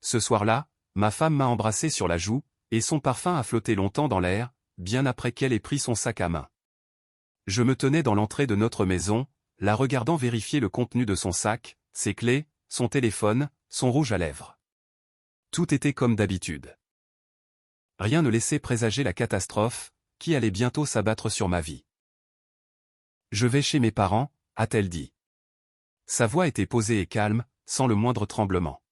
Ce soir-là, ma femme m'a embrassé sur la joue, et son parfum a flotté longtemps dans l'air, bien après qu'elle ait pris son sac à main. Je me tenais dans l'entrée de notre maison, la regardant vérifier le contenu de son sac, ses clés, son téléphone, son rouge à lèvres. Tout était comme d'habitude. Rien ne laissait présager la catastrophe, qui allait bientôt s'abattre sur ma vie. Je vais chez mes parents, a-t-elle dit. Sa voix était posée et calme, sans le moindre tremblement.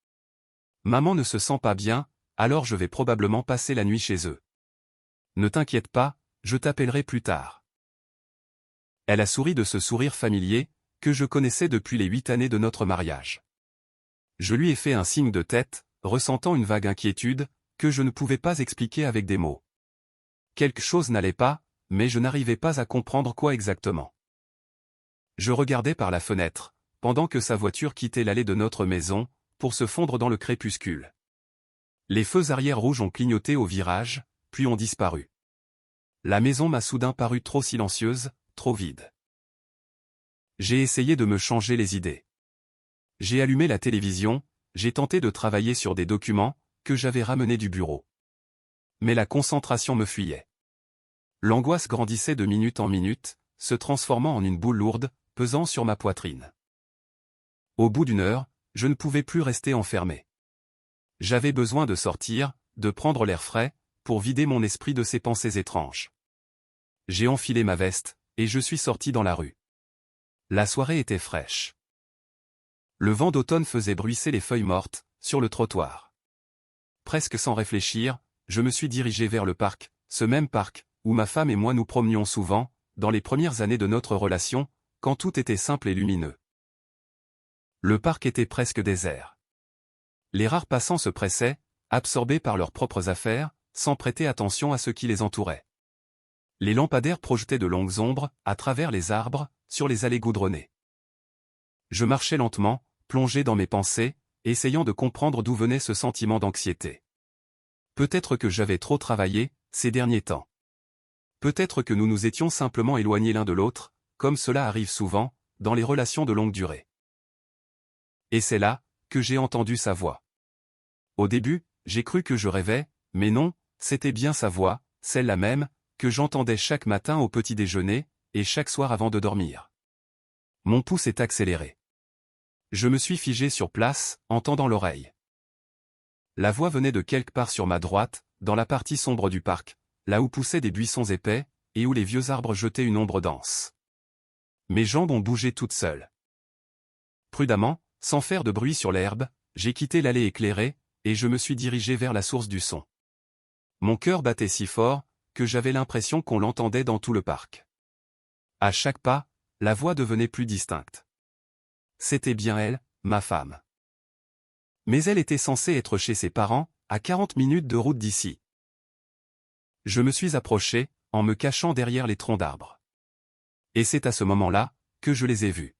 Maman ne se sent pas bien, alors je vais probablement passer la nuit chez eux. Ne t'inquiète pas, je t'appellerai plus tard. Elle a souri de ce sourire familier, que je connaissais depuis les 8 années de notre mariage. Je lui ai fait un signe de tête, ressentant une vague inquiétude, que je ne pouvais pas expliquer avec des mots. Quelque chose n'allait pas, mais je n'arrivais pas à comprendre quoi exactement. Je regardais par la fenêtre, pendant que sa voiture quittait l'allée de notre maison, pour se fondre dans le crépuscule. Les feux arrière rouges ont clignoté au virage, puis ont disparu. La maison m'a soudain paru trop silencieuse, trop vide. J'ai essayé de me changer les idées. J'ai allumé la télévision, j'ai tenté de travailler sur des documents, que j'avais ramenés du bureau. Mais la concentration me fuyait. L'angoisse grandissait de minute en minute, se transformant en une boule lourde, pesant sur ma poitrine. Au bout d'une heure, je ne pouvais plus rester enfermé. J'avais besoin de sortir, de prendre l'air frais, pour vider mon esprit de ces pensées étranges. J'ai enfilé ma veste, et je suis sorti dans la rue. La soirée était fraîche. Le vent d'automne faisait bruisser les feuilles mortes, sur le trottoir. Presque sans réfléchir, je me suis dirigé vers le parc, ce même parc, où ma femme et moi nous promenions souvent, dans les premières années de notre relation, quand tout était simple et lumineux. Le parc était presque désert. Les rares passants se pressaient, absorbés par leurs propres affaires, sans prêter attention à ce qui les entourait. Les lampadaires projetaient de longues ombres, à travers les arbres, sur les allées goudronnées. Je marchais lentement, plongé dans mes pensées, essayant de comprendre d'où venait ce sentiment d'anxiété. Peut-être que j'avais trop travaillé, ces derniers temps. Peut-être que nous nous étions simplement éloignés l'un de l'autre, comme cela arrive souvent, dans les relations de longue durée. Et c'est là, que j'ai entendu sa voix. Au début, j'ai cru que je rêvais, mais non, c'était bien sa voix, celle-là même, que j'entendais chaque matin au petit déjeuner, et chaque soir avant de dormir. Mon pouls s'est accéléré. Je me suis figé sur place, en tendant l'oreille. La voix venait de quelque part sur ma droite, dans la partie sombre du parc, là où poussaient des buissons épais, et où les vieux arbres jetaient une ombre dense. Mes jambes ont bougé toutes seules. Prudemment, sans faire de bruit sur l'herbe, j'ai quitté l'allée éclairée, et je me suis dirigé vers la source du son. Mon cœur battait si fort, que j'avais l'impression qu'on l'entendait dans tout le parc. À chaque pas, la voix devenait plus distincte. C'était bien elle, ma femme. Mais elle était censée être chez ses parents, à 40 minutes de route d'ici. Je me suis approché, en me cachant derrière les troncs d'arbres. Et c'est à ce moment-là, que je les ai vus.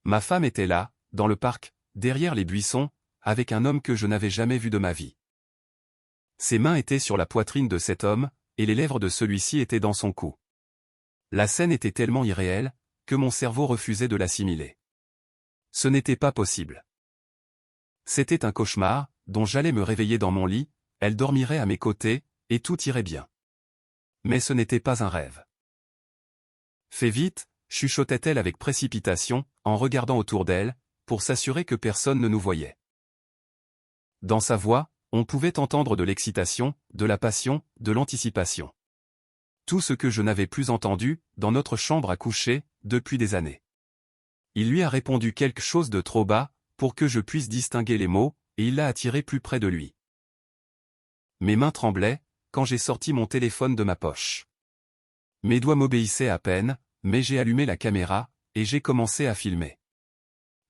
Ma femme était là, dans le parc, derrière les buissons, avec un homme que je n'avais jamais vu de ma vie. Ses mains étaient sur la poitrine de cet homme, et les lèvres de celui-ci étaient dans son cou. La scène était tellement irréelle, que mon cerveau refusait de l'assimiler. Ce n'était pas possible. C'était un cauchemar, dont j'allais me réveiller dans mon lit, elle dormirait à mes côtés, et tout irait bien. Mais ce n'était pas un rêve. Fais vite, chuchotait-elle avec précipitation, en regardant autour d'elle, pour s'assurer que personne ne nous voyait. Dans sa voix, on pouvait entendre de l'excitation, de la passion, de l'anticipation. Tout ce que je n'avais plus entendu, dans notre chambre à coucher, depuis des années. Il lui a répondu quelque chose de trop bas, pour que je puisse distinguer les mots, et il l'a attiré plus près de lui. Mes mains tremblaient, quand j'ai sorti mon téléphone de ma poche. Mes doigts m'obéissaient à peine, mais j'ai allumé la caméra, et j'ai commencé à filmer.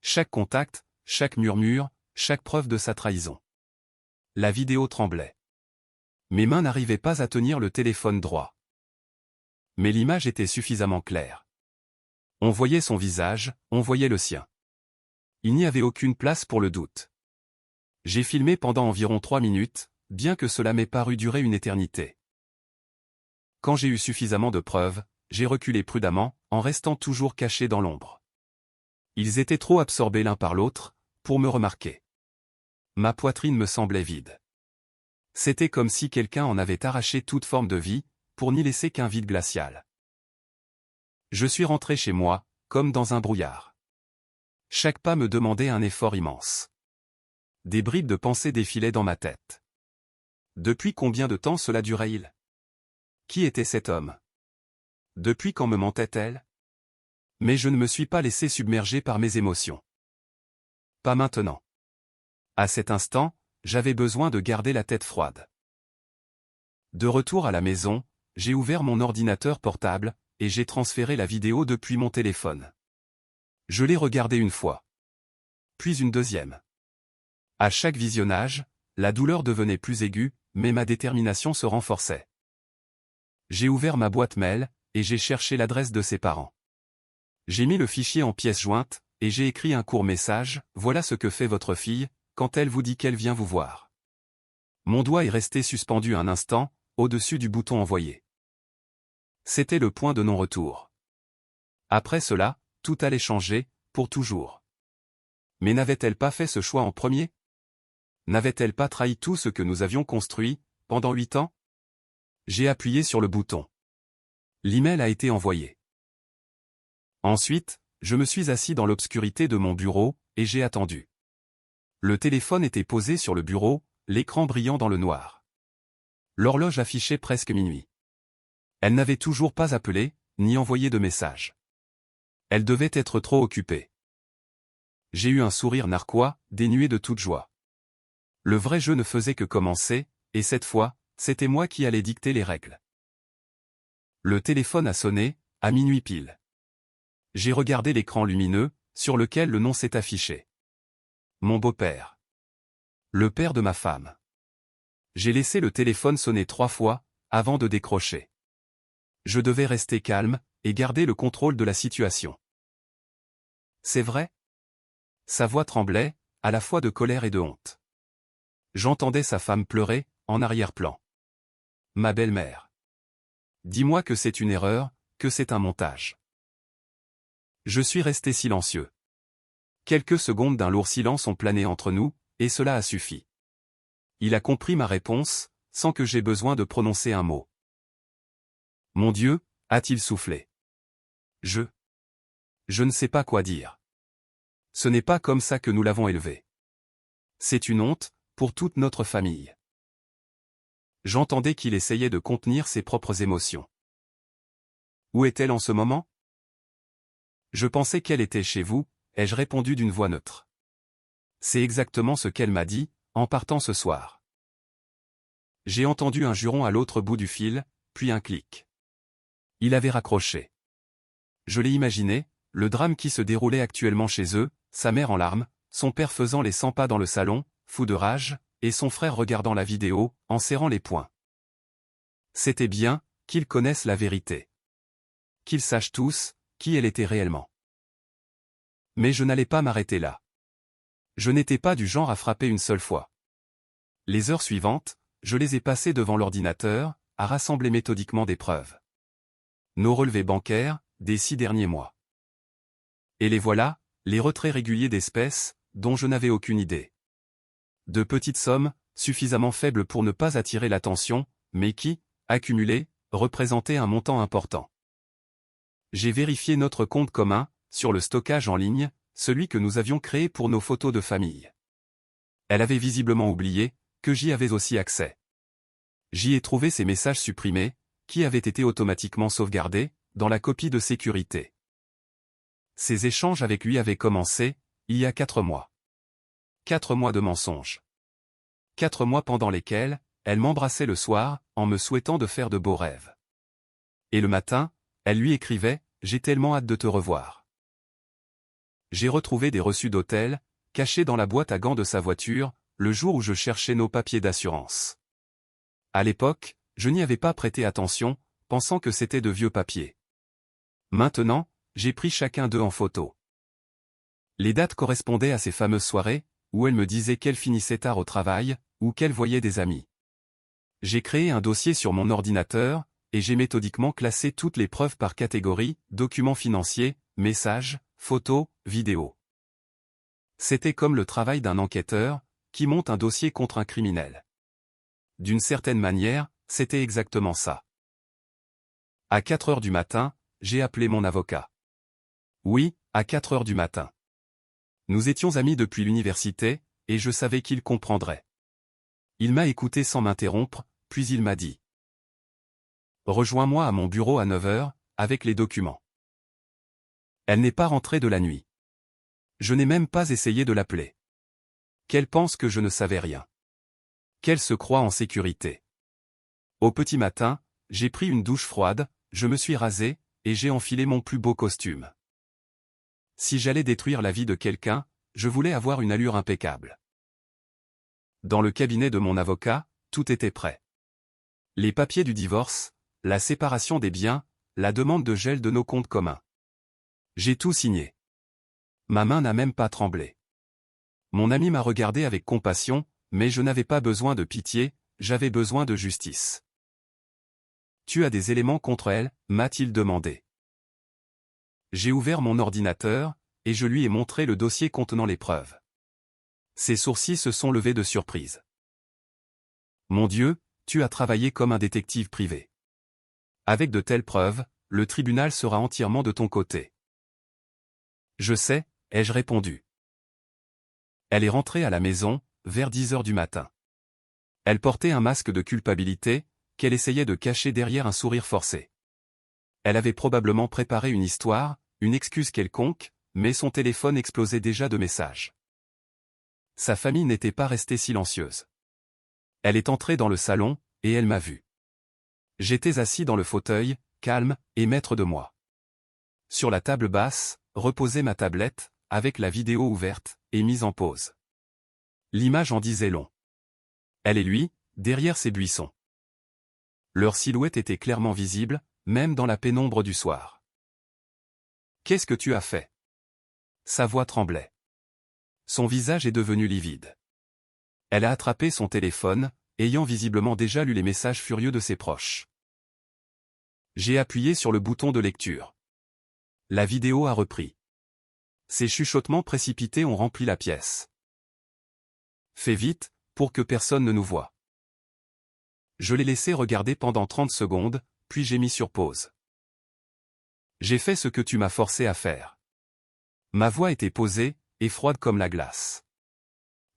Chaque contact, chaque murmure, chaque preuve de sa trahison. La vidéo tremblait. Mes mains n'arrivaient pas à tenir le téléphone droit. Mais l'image était suffisamment claire. On voyait son visage, on voyait le sien. Il n'y avait aucune place pour le doute. J'ai filmé pendant environ 3 minutes, bien que cela m'ait paru durer une éternité. Quand j'ai eu suffisamment de preuves, j'ai reculé prudemment, en restant toujours caché dans l'ombre. Ils étaient trop absorbés l'un par l'autre, pour me remarquer. Ma poitrine me semblait vide. C'était comme si quelqu'un en avait arraché toute forme de vie, pour n'y laisser qu'un vide glacial. Je suis rentré chez moi, comme dans un brouillard. Chaque pas me demandait un effort immense. Des bribes de pensée défilaient dans ma tête. Depuis combien de temps cela durait-il? Qui était cet homme? Depuis quand me mentait-elle? Mais je ne me suis pas laissé submerger par mes émotions. Pas maintenant. À cet instant, j'avais besoin de garder la tête froide. De retour à la maison, j'ai ouvert mon ordinateur portable, et j'ai transféré la vidéo depuis mon téléphone. Je l'ai regardée une fois. Puis une deuxième. À chaque visionnage, la douleur devenait plus aiguë, mais ma détermination se renforçait. J'ai ouvert ma boîte mail, et j'ai cherché l'adresse de ses parents. J'ai mis le fichier en pièces jointes, et j'ai écrit un court message, « Voilà ce que fait votre fille, quand elle vous dit qu'elle vient vous voir. » Mon doigt est resté suspendu un instant, au-dessus du bouton envoyer. C'était le point de non-retour. Après cela, tout allait changer, pour toujours. Mais n'avait-elle pas fait ce choix en premier? N'avait-elle pas trahi tout ce que nous avions construit, pendant 8 ans? J'ai appuyé sur le bouton. L'email a été envoyé. Ensuite, je me suis assis dans l'obscurité de mon bureau, et j'ai attendu. Le téléphone était posé sur le bureau, l'écran brillant dans le noir. L'horloge affichait presque minuit. Elle n'avait toujours pas appelé, ni envoyé de message. Elle devait être trop occupée. J'ai eu un sourire narquois, dénué de toute joie. Le vrai jeu ne faisait que commencer, et cette fois, c'était moi qui allais dicter les règles. Le téléphone a sonné, à minuit pile. J'ai regardé l'écran lumineux, sur lequel le nom s'est affiché. Mon beau-père. Le père de ma femme. J'ai laissé le téléphone sonner 3 fois, avant de décrocher. Je devais rester calme, et garder le contrôle de la situation. C'est vrai? Sa voix tremblait, à la fois de colère et de honte. J'entendais sa femme pleurer, en arrière-plan. Ma belle-mère. Dis-moi que c'est une erreur, que c'est un montage. Je suis resté silencieux. Quelques secondes d'un lourd silence ont plané entre nous, et cela a suffi. Il a compris ma réponse, sans que j'aie besoin de prononcer un mot. Mon Dieu, a-t-il soufflé. Je ne sais pas quoi dire. Ce n'est pas comme ça que nous l'avons élevé. C'est une honte, pour toute notre famille. J'entendais qu'il essayait de contenir ses propres émotions. Où est-elle en ce moment? Je pensais qu'elle était chez vous, ai-je répondu d'une voix neutre. C'est exactement ce qu'elle m'a dit, en partant ce soir. J'ai entendu un juron à l'autre bout du fil, puis un clic. Il avait raccroché. Je l'ai imaginé, le drame qui se déroulait actuellement chez eux, sa mère en larmes, son père faisant les 100 pas dans le salon, fou de rage, et son frère regardant la vidéo, en serrant les poings. C'était bien, qu'ils connaissent la vérité. Qu'ils sachent tous, qui elle était réellement. Mais je n'allais pas m'arrêter là. Je n'étais pas du genre à frapper une seule fois. Les heures suivantes, je les ai passées devant l'ordinateur, à rassembler méthodiquement des preuves. Nos relevés bancaires, des 6 derniers mois. Et les voilà, les retraits réguliers d'espèces, dont je n'avais aucune idée. De petites sommes, suffisamment faibles pour ne pas attirer l'attention, mais qui, accumulées, représentaient un montant important. J'ai vérifié notre compte commun, sur le stockage en ligne, celui que nous avions créé pour nos photos de famille. Elle avait visiblement oublié, que j'y avais aussi accès. J'y ai trouvé ces messages supprimés, qui avaient été automatiquement sauvegardés, dans la copie de sécurité. Ces échanges avec lui avaient commencé, il y a 4 mois. 4 mois de mensonges. 4 mois pendant lesquels, elle m'embrassait le soir, en me souhaitant de faire de beaux rêves. Et le matin, elle lui écrivait, « J'ai tellement hâte de te revoir. » J'ai retrouvé des reçus d'hôtel, cachés dans la boîte à gants de sa voiture, le jour où je cherchais nos papiers d'assurance. À l'époque, je n'y avais pas prêté attention, pensant que c'était de vieux papiers. Maintenant, j'ai pris chacun d'eux en photo. Les dates correspondaient à ces fameuses soirées, où elle me disait qu'elle finissait tard au travail, ou qu'elle voyait des amis. J'ai créé un dossier sur mon ordinateur, et j'ai méthodiquement classé toutes les preuves par catégorie, documents financiers, messages, photos, vidéos. C'était comme le travail d'un enquêteur, qui monte un dossier contre un criminel. D'une certaine manière, c'était exactement ça. À 4 heures du matin, j'ai appelé mon avocat. Oui, à 4 heures du matin. Nous étions amis depuis l'université, et je savais qu'il comprendrait. Il m'a écouté sans m'interrompre, puis il m'a dit. Rejoins-moi à mon bureau à 9 heures, avec les documents. Elle n'est pas rentrée de la nuit. Je n'ai même pas essayé de l'appeler. Qu'elle pense que je ne savais rien. Qu'elle se croit en sécurité. Au petit matin, j'ai pris une douche froide, je me suis rasé, et j'ai enfilé mon plus beau costume. Si j'allais détruire la vie de quelqu'un, je voulais avoir une allure impeccable. Dans le cabinet de mon avocat, tout était prêt. Les papiers du divorce, la séparation des biens, la demande de gel de nos comptes communs. J'ai tout signé. Ma main n'a même pas tremblé. Mon ami m'a regardé avec compassion, mais je n'avais pas besoin de pitié, j'avais besoin de justice. Tu as des éléments contre elle, m'a-t-il demandé. J'ai ouvert mon ordinateur, et je lui ai montré le dossier contenant les preuves. Ses sourcils se sont levés de surprise. Mon Dieu, tu as travaillé comme un détective privé. Avec de telles preuves, le tribunal sera entièrement de ton côté. Je sais, ai-je répondu. Elle est rentrée à la maison, vers 10 heures du matin. Elle portait un masque de culpabilité, qu'elle essayait de cacher derrière un sourire forcé. Elle avait probablement préparé une histoire, une excuse quelconque, mais son téléphone explosait déjà de messages. Sa famille n'était pas restée silencieuse. Elle est entrée dans le salon, et elle m'a vu. J'étais assis dans le fauteuil, calme, et maître de moi. Sur la table basse, reposait ma tablette, avec la vidéo ouverte, et mise en pause. L'image en disait long. Elle et lui, derrière ces buissons. Leur silhouette était clairement visible, même dans la pénombre du soir. « Qu'est-ce que tu as fait ?» Sa voix tremblait. Son visage est devenu livide. Elle a attrapé son téléphone, ayant visiblement déjà lu les messages furieux de ses proches. J'ai appuyé sur le bouton de lecture. La vidéo a repris. Ses chuchotements précipités ont rempli la pièce. Fais vite, pour que personne ne nous voie. Je l'ai laissé regarder pendant 30 secondes, puis j'ai mis sur pause. J'ai fait ce que tu m'as forcé à faire. Ma voix était posée, et froide comme la glace.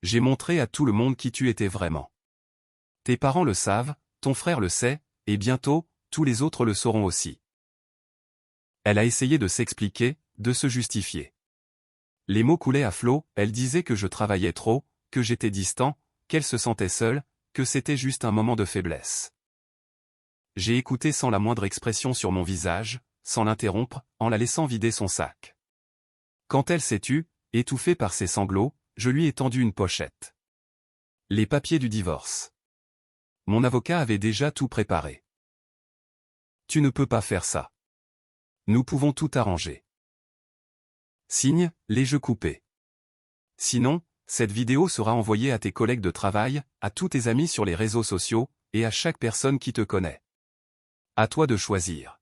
J'ai montré à tout le monde qui tu étais vraiment. Tes parents le savent, ton frère le sait, et bientôt, tous les autres le sauront aussi. Elle a essayé de s'expliquer, de se justifier. Les mots coulaient à flot, elle disait que je travaillais trop, que j'étais distant, qu'elle se sentait seule, que c'était juste un moment de faiblesse. J'ai écouté sans la moindre expression sur mon visage, sans l'interrompre, en la laissant vider son sac. Quand elle s'est tue, étouffée par ses sanglots, je lui ai tendu une pochette. Les papiers du divorce. Mon avocat avait déjà tout préparé. Tu ne peux pas faire ça. Nous pouvons tout arranger. Signe, les jeux coupés. Sinon, cette vidéo sera envoyée à tes collègues de travail, à tous tes amis sur les réseaux sociaux, et à chaque personne qui te connaît. À toi de choisir.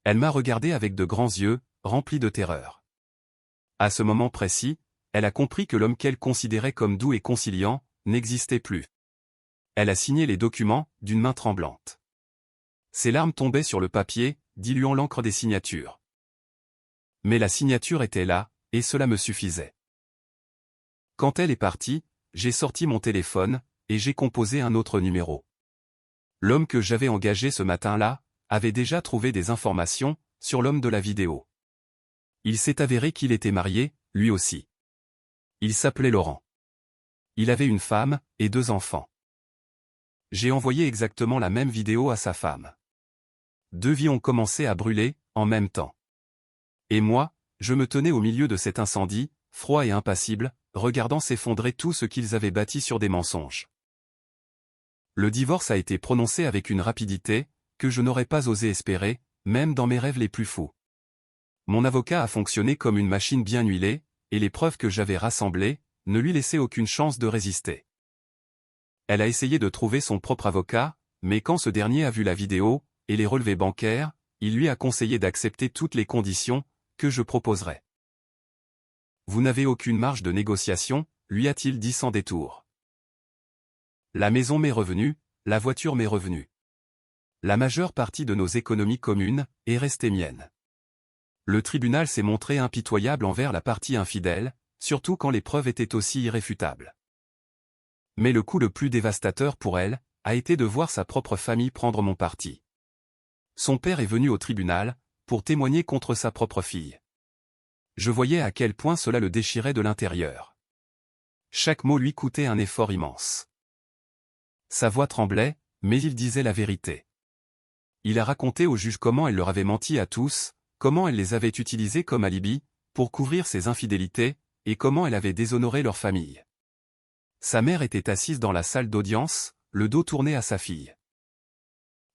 Elle m'a regardé avec de grands yeux, remplis de terreur. À ce moment précis, elle a compris que l'homme qu'elle considérait comme doux et conciliant, n'existait plus. Elle a signé les documents, d'une main tremblante. Ses larmes tombaient sur le papier, diluant l'encre des signatures. Mais la signature était là, et cela me suffisait. Quand elle est partie, j'ai sorti mon téléphone, et j'ai composé un autre numéro. L'homme que j'avais engagé ce matin-là, avait déjà trouvé des informations, sur l'homme de la vidéo. Il s'est avéré qu'il était marié, lui aussi. Il s'appelait Laurent. Il avait une femme, et 2 enfants. J'ai envoyé exactement la même vidéo à sa femme. 2 vies ont commencé à brûler, en même temps. Et moi, je me tenais au milieu de cet incendie, froid et impassible, regardant s'effondrer tout ce qu'ils avaient bâti sur des mensonges. Le divorce a été prononcé avec une rapidité, que je n'aurais pas osé espérer, même dans mes rêves les plus fous. Mon avocat a fonctionné comme une machine bien huilée, et les preuves que j'avais rassemblées, ne lui laissaient aucune chance de résister. Elle a essayé de trouver son propre avocat, mais quand ce dernier a vu la vidéo, et les relevés bancaires, il lui a conseillé d'accepter toutes les conditions, que je proposerais. Vous n'avez aucune marge de négociation, lui a-t-il dit sans détour. La maison m'est revenue, la voiture m'est revenue. La majeure partie de nos économies communes est restée mienne. Le tribunal s'est montré impitoyable envers la partie infidèle, surtout quand les preuves étaient aussi irréfutables. Mais le coup le plus dévastateur pour elle a été de voir sa propre famille prendre mon parti. Son père est venu au tribunal pour témoigner contre sa propre fille. Je voyais à quel point cela le déchirait de l'intérieur. Chaque mot lui coûtait un effort immense. Sa voix tremblait, mais il disait la vérité. Il a raconté au juge comment elle leur avait menti à tous, comment elle les avait utilisés comme alibi, pour couvrir ses infidélités, et comment elle avait déshonoré leur famille. Sa mère était assise dans la salle d'audience, le dos tourné à sa fille.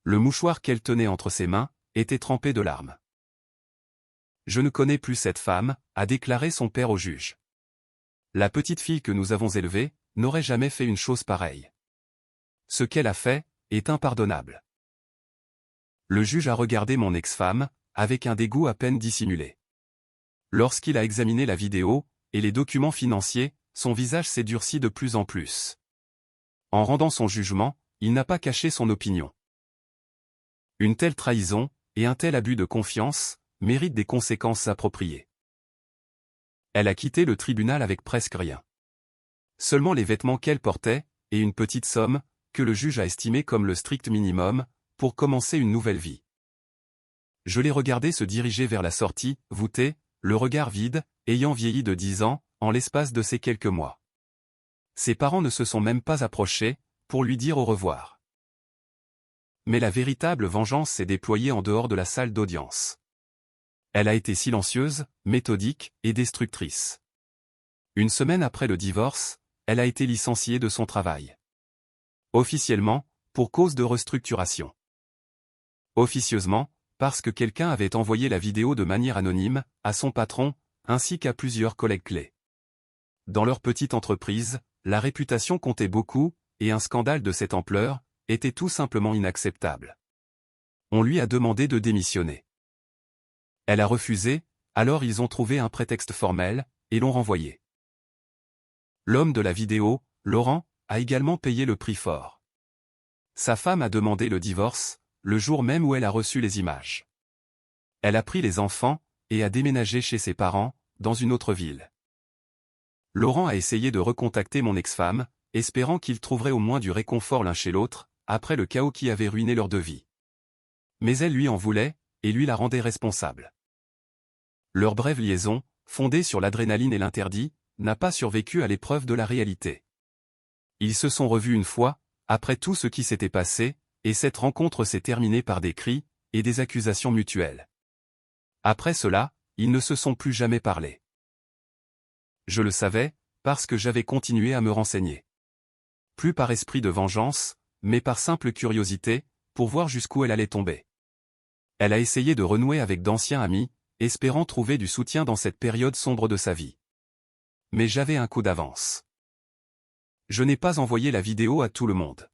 Le mouchoir qu'elle tenait entre ses mains était trempé de larmes. « Je ne connais plus cette femme », a déclaré son père au juge. « La petite fille que nous avons élevée n'aurait jamais fait une chose pareille. Ce qu'elle a fait est impardonnable. » Le juge a regardé mon ex-femme avec un dégoût à peine dissimulé. Lorsqu'il a examiné la vidéo et les documents financiers, son visage s'est durci de plus en plus. En rendant son jugement, il n'a pas caché son opinion. Une telle trahison et un tel abus de confiance méritent des conséquences appropriées. Elle a quitté le tribunal avec presque rien. Seulement les vêtements qu'elle portait et une petite somme que le juge a estimée comme le strict minimum pour commencer une nouvelle vie. Je l'ai regardé se diriger vers la sortie, voûté, le regard vide, ayant vieilli de 10 ans, en l'espace de ces quelques mois. Ses parents ne se sont même pas approchés pour lui dire au revoir. Mais la véritable vengeance s'est déployée en dehors de la salle d'audience. Elle a été silencieuse, méthodique et destructrice. Une semaine après le divorce, elle a été licenciée de son travail. Officiellement, pour cause de restructuration. Officieusement, parce que quelqu'un avait envoyé la vidéo de manière anonyme à son patron, ainsi qu'à plusieurs collègues clés. Dans leur petite entreprise, la réputation comptait beaucoup, et un scandale de cette ampleur était tout simplement inacceptable. On lui a demandé de démissionner. Elle a refusé, alors ils ont trouvé un prétexte formel, et l'ont renvoyée. L'homme de la vidéo, Laurent, a également payé le prix fort. Sa femme a demandé le divorce, le jour même où elle a reçu les images. Elle a pris les enfants, et a déménagé chez ses parents, dans une autre ville. Laurent a essayé de recontacter mon ex-femme, espérant qu'ils trouveraient au moins du réconfort l'un chez l'autre, après le chaos qui avait ruiné leur deux vies. Mais elle lui en voulait, et lui la rendait responsable. Leur brève liaison, fondée sur l'adrénaline et l'interdit, n'a pas survécu à l'épreuve de la réalité. Ils se sont revus une fois, après tout ce qui s'était passé, et cette rencontre s'est terminée par des cris, et des accusations mutuelles. Après cela, ils ne se sont plus jamais parlé. Je le savais, parce que j'avais continué à me renseigner. Plus par esprit de vengeance, mais par simple curiosité, pour voir jusqu'où elle allait tomber. Elle a essayé de renouer avec d'anciens amis, espérant trouver du soutien dans cette période sombre de sa vie. Mais j'avais un coup d'avance. Je n'ai pas envoyé la vidéo à tout le monde.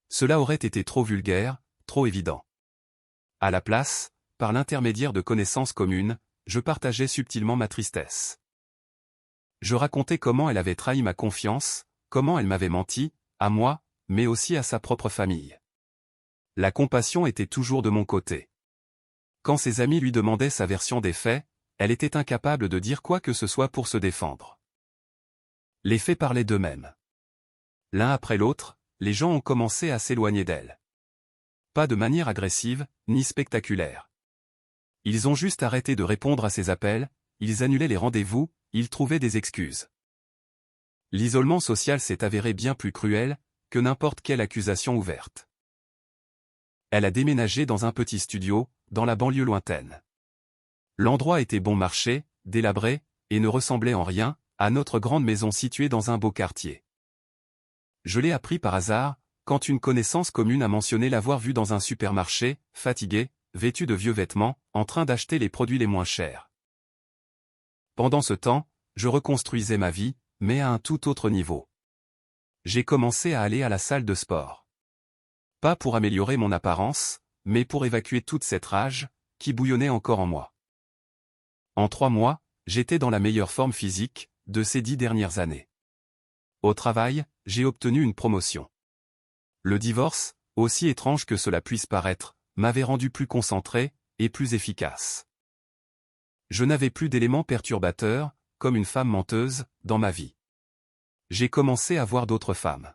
Cela aurait été trop vulgaire, trop évident. À la place, par l'intermédiaire de connaissances communes, je partageais subtilement ma tristesse. Je racontais comment elle avait trahi ma confiance, comment elle m'avait menti, à moi, mais aussi à sa propre famille. La compassion était toujours de mon côté. Quand ses amis lui demandaient sa version des faits, elle était incapable de dire quoi que ce soit pour se défendre. Les faits parlaient d'eux-mêmes. L'un après l'autre, les gens ont commencé à s'éloigner d'elle. Pas de manière agressive, ni spectaculaire. Ils ont juste arrêté de répondre à ses appels, ils annulaient les rendez-vous, ils trouvaient des excuses. L'isolement social s'est avéré bien plus cruel que n'importe quelle accusation ouverte. Elle a déménagé dans un petit studio, dans la banlieue lointaine. L'endroit était bon marché, délabré, et ne ressemblait en rien à notre grande maison située dans un beau quartier. Je l'ai appris par hasard, quand une connaissance commune a mentionné l'avoir vue dans un supermarché, fatiguée, vêtue de vieux vêtements, en train d'acheter les produits les moins chers. Pendant ce temps, je reconstruisais ma vie, mais à un tout autre niveau. J'ai commencé à aller à la salle de sport. Pas pour améliorer mon apparence, mais pour évacuer toute cette rage, qui bouillonnait encore en moi. En 3 mois, j'étais dans la meilleure forme physique de ces 10 dernières années. Au travail, j'ai obtenu une promotion. Le divorce, aussi étrange que cela puisse paraître, m'avait rendu plus concentré et plus efficace. Je n'avais plus d'éléments perturbateurs, comme une femme menteuse, dans ma vie. J'ai commencé à voir d'autres femmes.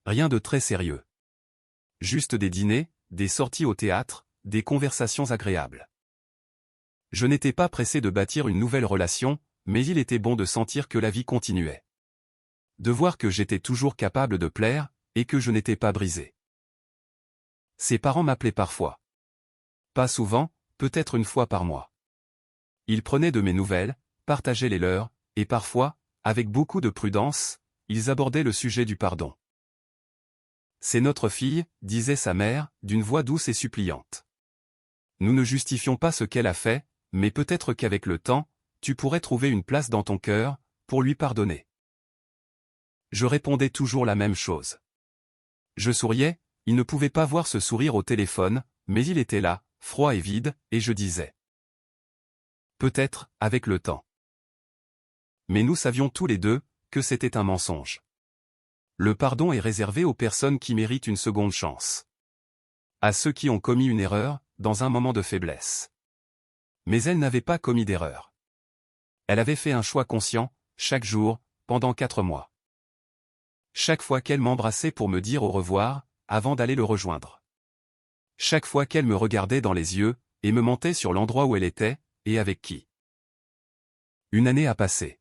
Rien de très sérieux. Juste des dîners, des sorties au théâtre, des conversations agréables. Je n'étais pas pressé de bâtir une nouvelle relation, mais il était bon de sentir que la vie continuait. De voir que j'étais toujours capable de plaire, et que je n'étais pas brisé. Ses parents m'appelaient parfois. Pas souvent, peut-être une fois par mois. Ils prenaient de mes nouvelles, partageaient les leurs, et parfois, avec beaucoup de prudence, ils abordaient le sujet du pardon. C'est notre fille, disait sa mère, d'une voix douce et suppliante. Nous ne justifions pas ce qu'elle a fait, mais peut-être qu'avec le temps, tu pourrais trouver une place dans ton cœur, pour lui pardonner. Je répondais toujours la même chose. Je souriais, il ne pouvait pas voir ce sourire au téléphone, mais il était là, froid et vide, et je disais. Peut-être, avec le temps. Mais nous savions tous les deux, que c'était un mensonge. Le pardon est réservé aux personnes qui méritent une seconde chance. À ceux qui ont commis une erreur, dans un moment de faiblesse. Mais elle n'avait pas commis d'erreur. Elle avait fait un choix conscient, chaque jour, pendant 4 mois. Chaque fois qu'elle m'embrassait pour me dire au revoir, avant d'aller le rejoindre. Chaque fois qu'elle me regardait dans les yeux, et me mentait sur l'endroit où elle était, et avec qui. Une année a passé.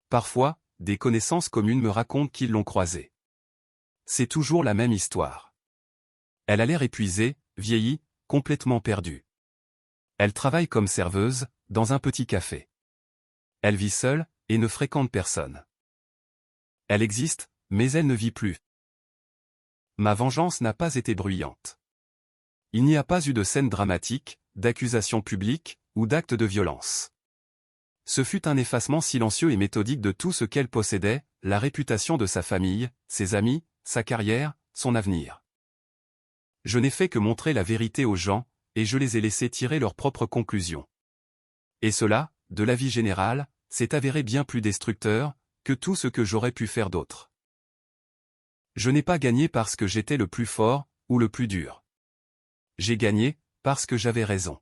Parfois, des connaissances communes me racontent qu'ils l'ont croisée. C'est toujours la même histoire. Elle a l'air épuisée, vieillie, complètement perdue. Elle travaille comme serveuse, dans un petit café. Elle vit seule, et ne fréquente personne. Elle existe, mais elle ne vit plus. Ma vengeance n'a pas été bruyante. Il n'y a pas eu de scène dramatique, d'accusation publique, ou d'acte de violence. Ce fut un effacement silencieux et méthodique de tout ce qu'elle possédait, la réputation de sa famille, ses amis, sa carrière, son avenir. Je n'ai fait que montrer la vérité aux gens, et je les ai laissés tirer leurs propres conclusions. Et cela, de la vie générale, s'est avéré bien plus destructeur, que tout ce que j'aurais pu faire d'autre. Je n'ai pas gagné parce que j'étais le plus fort, ou le plus dur. J'ai gagné, parce que j'avais raison.